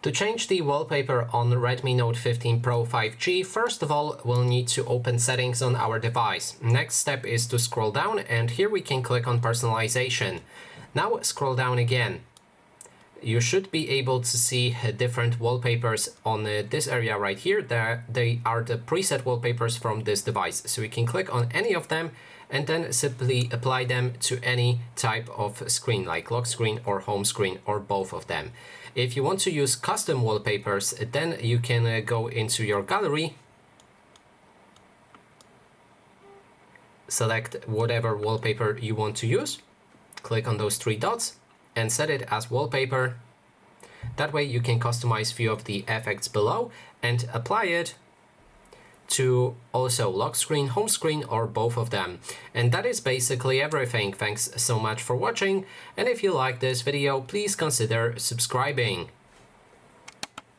To change the wallpaper on Redmi Note 15 Pro 5G, first of all, we'll need to open settings on our device. Next step is to scroll down, and here we can click on personalization. Now scroll down again. You should be able to see different wallpapers on this area right here. They are the preset wallpapers from this device. So we can click on any of them and then simply apply them to any type of screen, like lock screen or home screen, or both of them. If you want to use custom wallpapers, then you can go into your gallery, select whatever wallpaper you want to use, click on those three dots and set it as wallpaper. That way you can customize few of the effects below and apply it to also lock screen, home screen, or both of them. And that is basically everything. Thanks so much for watching, and if you like this video, please consider subscribing.